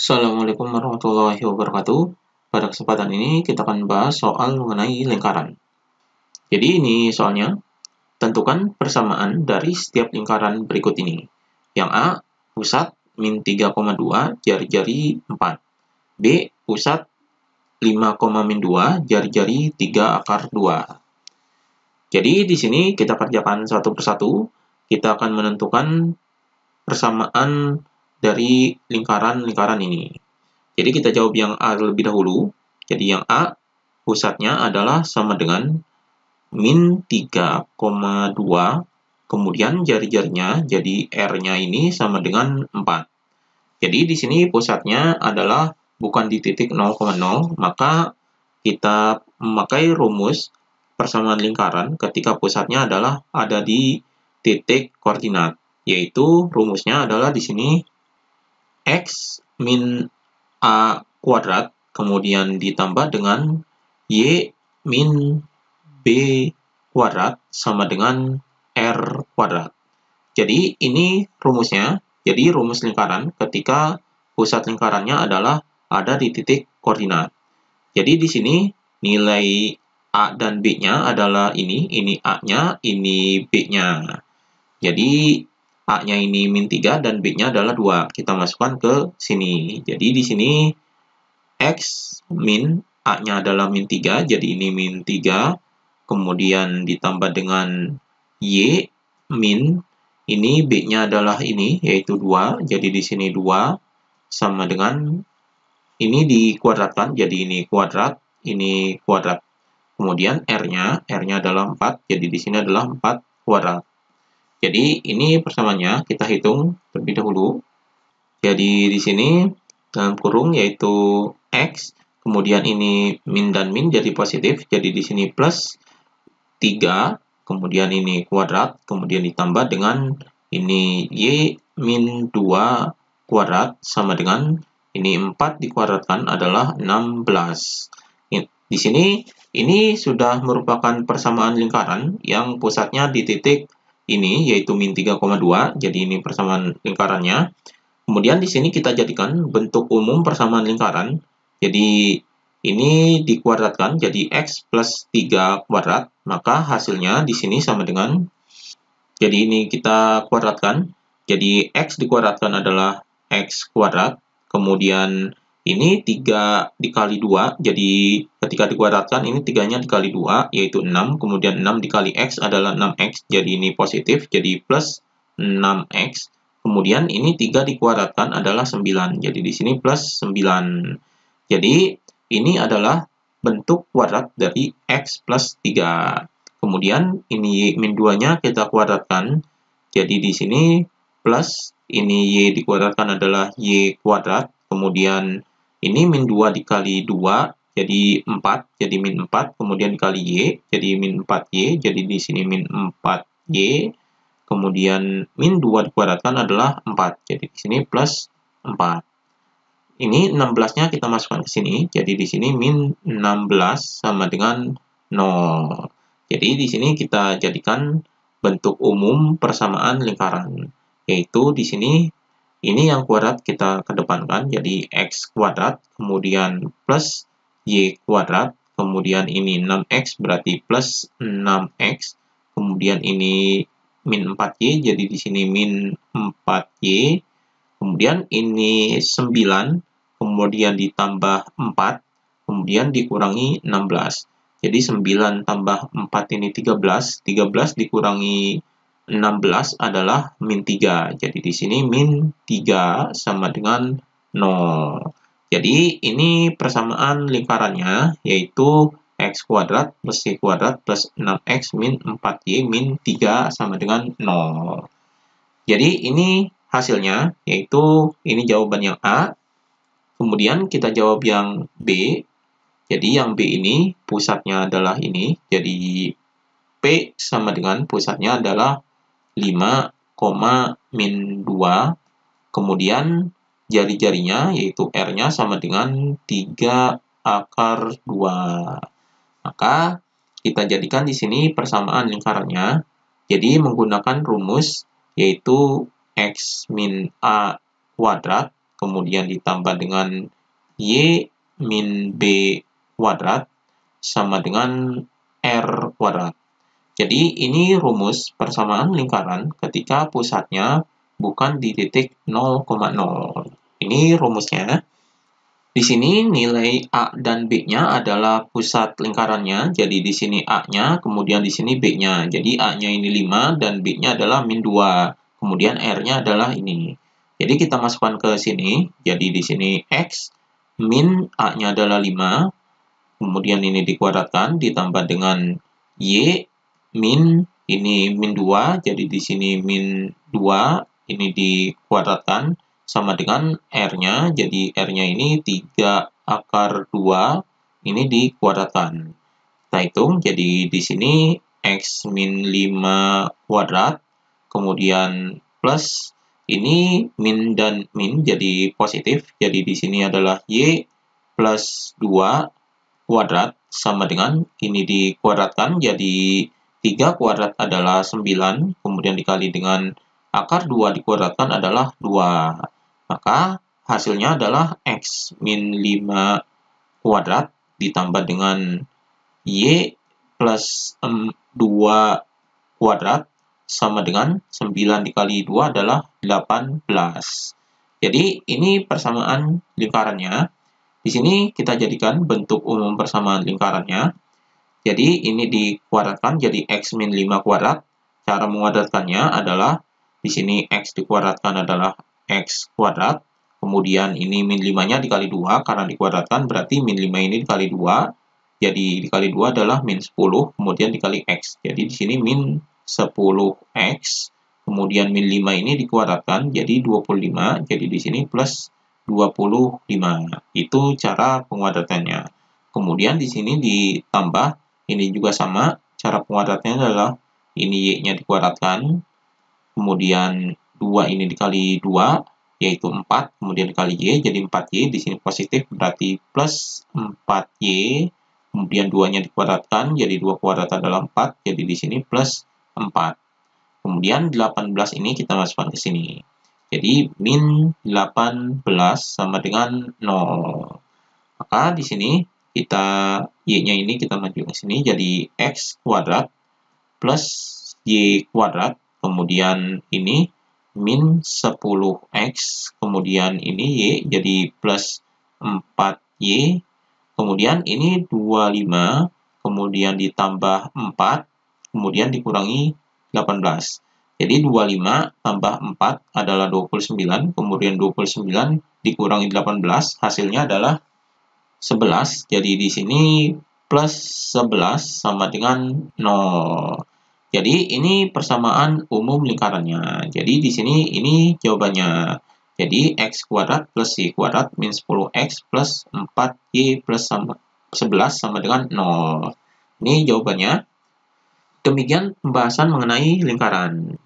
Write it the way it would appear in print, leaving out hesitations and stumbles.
Assalamualaikum warahmatullahi wabarakatuh. Pada kesempatan ini kita akan bahas soal mengenai lingkaran. Jadi ini soalnya, tentukan persamaan dari setiap lingkaran berikut ini. Yang A, pusat min 3,2 jari-jari 4. B, pusat 5,-2 jari-jari 3 akar 2. Jadi di sini kita kerjakan satu persatu. Kita akan menentukan persamaan dari lingkaran-lingkaran ini. Jadi kita jawab yang A terlebih dahulu. Jadi yang A, pusatnya adalah sama dengan min 3,2, kemudian jari-jarinya, jadi R-nya ini sama dengan 4. Jadi di sini pusatnya adalah bukan di titik 0,0, maka kita memakai rumus persamaan lingkaran ketika pusatnya adalah ada di titik koordinat, yaitu rumusnya adalah di sini X min A kuadrat, kemudian ditambah dengan Y min B kuadrat sama dengan R kuadrat. Jadi ini rumusnya. Jadi rumus lingkaran ketika pusat lingkarannya adalah ada di titik koordinat. Jadi di sini nilai A dan B-nya adalah ini A-nya, ini B-nya. Jadi A-nya ini min 3 dan B-nya adalah 2. Kita masukkan ke sini. Jadi di sini X min A-nya adalah min 3, jadi ini min 3. Kemudian ditambah dengan Y min, ini B-nya adalah ini, yaitu 2. Jadi di sini 2 sama dengan, ini dikuadratkan, jadi ini kuadrat, ini kuadrat. Kemudian R-nya adalah 4, jadi di sini adalah 4 kuadrat. Jadi ini persamaannya kita hitung terlebih dahulu. Jadi di sini dalam kurung yaitu X, kemudian ini min dan min jadi positif, jadi di sini plus 3, kemudian ini kuadrat, kemudian ditambah dengan ini Y min 2 kuadrat sama dengan ini 4 dikuadratkan adalah 16. Di sini ini sudah merupakan persamaan lingkaran yang pusatnya di titik ini yaitu min 3,2, jadi ini persamaan lingkarannya. Kemudian di sini kita jadikan bentuk umum persamaan lingkaran. Jadi ini dikuadratkan jadi X plus 3 kuadrat, maka hasilnya di sini sama dengan, jadi ini kita kuadratkan, jadi X dikuadratkan adalah X kuadrat, kemudian ini 3 dikali 2, jadi ketika dikuadratkan ini 3-nya dikali 2, yaitu 6, kemudian 6 dikali X adalah 6X, jadi ini positif, jadi plus 6X. Kemudian ini 3 dikuadratkan adalah 9. Jadi di sini plus 9. Jadi ini adalah bentuk kuadrat dari X plus 3. Kemudian ini min 2-nya kita kuadratkan. Jadi di sini plus ini Y dikuadratkan adalah Y kuadrat. Kemudian ini min 2 dikali 2 jadi 4. Jadi min 4. Kemudian dikali Y jadi min 4Y. Jadi di sini min 4Y. Kemudian min 2 dikuadratkan adalah 4. Jadi di sini plus 4. Ini 16-nya kita masukkan ke sini. Jadi di sini min 16 sama dengan 0. Jadi di sini kita jadikan bentuk umum persamaan lingkaran. Yaitu di sini ini yang kuadrat kita kedepankan. Jadi X kuadrat, kemudian plus Y kuadrat, kemudian ini 6X berarti plus 6X. Kemudian ini min 4Y, jadi di sini min 4Y. Kemudian ini 9, kemudian ditambah 4, kemudian dikurangi 16. Jadi 9 tambah 4 ini 13, 13 dikurangi 16 adalah min 3. Jadi di sini min 3 sama dengan 0. Jadi ini persamaan lingkarannya, yaitu X kuadrat plus Y kuadrat plus 6X min 4Y min 3 sama dengan 0. Jadi ini hasilnya, yaitu ini jawaban yang A. Kemudian kita jawab yang B. Jadi yang B ini pusatnya adalah ini. Jadi P sama dengan pusatnya adalah 5, min 2. Kemudian jari-jarinya yaitu R-nya sama dengan 3 akar 2. Maka kita jadikan di sini persamaan lingkarannya. Jadi menggunakan rumus yaitu X min A kuadrat kemudian ditambah dengan Y min B kuadrat sama dengan R kuadrat. Jadi ini rumus persamaan lingkaran ketika pusatnya bukan di titik 0,0. Ini rumusnya. Di sini nilai A dan B-nya adalah pusat lingkarannya. Jadi di sini A-nya, kemudian di sini B-nya. Jadi A-nya ini 5 dan B-nya adalah min 2. Kemudian R-nya adalah ini. Jadi kita masukkan ke sini. Jadi di sini X min A-nya adalah 5. Kemudian ini dikuadratkan ditambah dengan Y min ini min 2. Jadi di sini min 2 ini dikuadratkan sama dengan R-nya, jadi R-nya ini 3 akar 2, ini dikuadratkan. Kita hitung, jadi di sini X min 5 kuadrat, kemudian plus, ini min dan min jadi positif, jadi di sini adalah Y plus 2 kuadrat, sama dengan ini dikuadratkan, jadi 3 kuadrat adalah 9, kemudian dikali dengan akar 2 dikuadratkan adalah 2. Maka hasilnya adalah X min 5 kuadrat ditambah dengan Y plus 2 kuadrat sama dengan 9 dikali 2 adalah 18. Jadi ini persamaan lingkarannya. Di sini kita jadikan bentuk umum persamaan lingkarannya. Jadi ini dikuadratkan jadi X min 5 kuadrat. Cara menguadratkannya adalah di sini X dikuadratkan adalah X kuadrat, kemudian ini min 5-nya dikali 2, karena dikuadratkan berarti min 5 ini dikali 2, jadi dikali 2 adalah min 10, kemudian dikali X, jadi di sini min 10X, kemudian min 5 ini dikuadratkan, jadi 25, jadi di sini plus 25, itu cara penguadratannya. Kemudian di sini ditambah, ini juga sama, cara penguadratannya adalah ini Y-nya dikuadratkan, kemudian 2 ini dikali 2, yaitu 4, kemudian dikali Y, jadi 4Y, di sini positif, berarti plus 4Y, kemudian 2-nya dikuadratkan, jadi 2 kuadrat adalah 4, jadi di sini plus 4. Kemudian 18 ini kita masukkan ke sini. Jadi min 18 sama dengan 0. Maka di sini kita Y-nya ini kita maju ke sini, jadi X kuadrat plus Y kuadrat, kemudian ini min 10X, kemudian ini Y, jadi plus 4Y, kemudian ini 25, kemudian ditambah 4, kemudian dikurangi 18. Jadi 25 tambah 4 adalah 29, kemudian 29 dikurangi 18, hasilnya adalah 11. Jadi di sini plus 11 sama dengan 0. Jadi ini persamaan umum lingkarannya. Jadi di sini ini jawabannya. Jadi X kuadrat plus Y kuadrat min 10X plus 4Y plus 11 sama dengan 0. Ini jawabannya. Demikian pembahasan mengenai lingkaran.